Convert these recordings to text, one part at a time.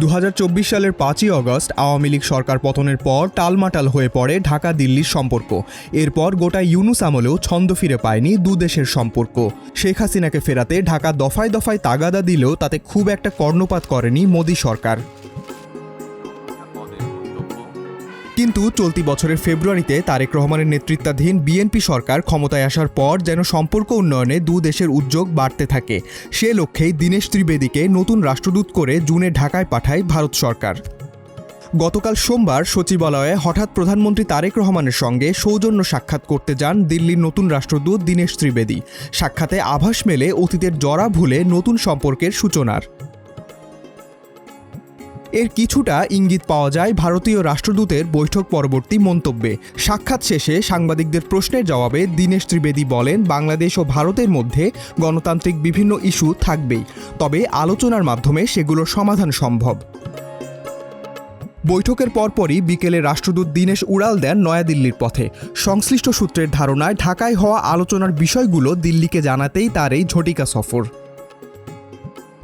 2024 সালের 5ই অগস্ট আওয়ামী লীগ সরকার পতনের পর টালমাটাল হয়ে পড়ে ঢাকা দিল্লির সম্পর্ক। এরপর গোটা ইউনূস আমলেও ছন্দ ফিরে পায়নি দুদেশের সম্পর্ক। শেখ হাসিনাকে ফেরাতে ঢাকা দফায় দফায় তাগাদা দিলেও তাতে খুব একটা কর্ণপাত করেনি মোদি সরকার। কিন্তু চলতি বছরের ফেব্রুয়ারিতে তারেক রহমানের নেতৃত্বাধীন বিএনপি সরকার ক্ষমতায় আসার পর যেন সম্পর্ক উন্নয়নে দু দেশের উদ্যোগ বাড়তে থাকে। সে লক্ষ্যেই দীনেশ ত্রিবেদীকে নতুন রাষ্ট্রদূত করে জুনে ঢাকায় পাঠায় ভারত সরকার। গতকাল সোমবার সচিবালয়ে হঠাৎ প্রধানমন্ত্রী তারেক রহমানের সঙ্গে সৌজন্য সাক্ষাৎ করতে যান দিল্লির নতুন রাষ্ট্রদূত দীনেশ ত্রিবেদী। সাক্ষাতে আভাস মেলে অতীতের জরা ভুলে নতুন সম্পর্কের সূচনার। এর কিছুটা ইঙ্গিত পাওয়া যায় ভারতীয় রাষ্ট্রদূতের বৈঠক পরবর্তী মন্তব্যে। সাক্ষাৎ শেষে সাংবাদিকদের প্রশ্নের জবাবে দীনেশ ত্রিবেদী বলেন, বাংলাদেশ ও ভারতের মধ্যে গণতান্ত্রিক বিভিন্ন ইস্যু থাকবেই, তবে আলোচনার মাধ্যমে সেগুলোর সমাধান সম্ভব। বৈঠকের পরপরই বিকেলে রাষ্ট্রদূত দীনেশ উড়াল দেন নয়াদিল্লির পথে। সংশ্লিষ্ট সূত্রের ধারণায় ঢাকায় হওয়া আলোচনার বিষয়গুলো দিল্লিকে জানাতেই তার এই ঝটিকা সফর।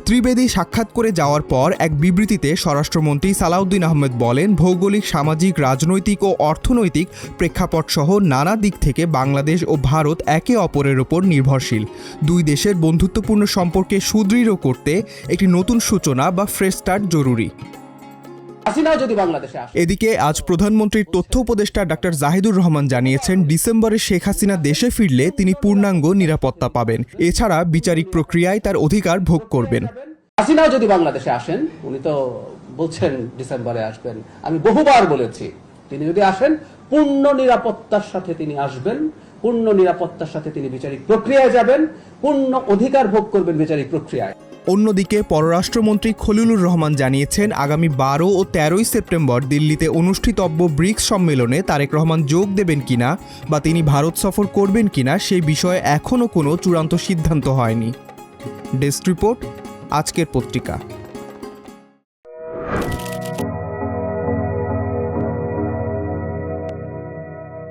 ত্রিবেদী সাক্ষাৎ করে যাওয়ার পর এক বিবৃতিতে স্বরাষ্ট্রমন্ত্রী সালাউদ্দিন আহমেদ বলেন, ভৌগোলিক, সামাজিক, রাজনৈতিক ও অর্থনৈতিক প্রেক্ষাপটসহ নানা দিক থেকে বাংলাদেশ ও ভারত একে অপরের ওপর নির্ভরশীল। দুই দেশের বন্ধুত্বপূর্ণ সম্পর্কে সুদৃঢ় করতে একটি নতুন সূচনা বা ফ্রেশ স্টার্ট জরুরি। এদিকে আজ প্রধানমন্ত্রীর তথ্য উপদেষ্টা ডাক্তার জাহিদুর রহমান জানিয়েছেন, ডিসেম্বরে শেখ হাসিনা দেশে ফিরলে তিনি পূর্ণাঙ্গ নিরাপত্তা পাবেন। এছাড়া বিচারিক প্রক্রিয়ায় তার অধিকার ভোগ করবেন। হাসিনা যদি বাংলাদেশে আসেন, উনি তো বলছেন ডিসেম্বরে আসবেন, আমি বহুবার বলেছি তিনি যদি আসেন পূর্ণ নিরাপত্তার সাথে তিনি আসবেন, পূর্ণ নিরাপত্তার সাথে তিনি বিচারিক প্রক্রিয়ায় যাবেন, পূর্ণ অধিকার ভোগ করবেন বিচারিক প্রক্রিয়ায়। অন্যদিকে পররাষ্ট্রমন্ত্রী খলিলুর রহমান জানিয়েছেন, আগামী 12 ও 13 সেপ্টেম্বর দিল্লিতে অনুষ্ঠিতব্য ব্রিক্স সম্মেলনে তারেক রহমান যোগ দেবেন কিনা বা তিনি ভারত সফর করবেন কিনা সেই বিষয়ে এখনও কোনো চূড়ান্ত সিদ্ধান্ত হয়নি। ডেস্ক রিপোর্ট, আজকের পত্রিকা।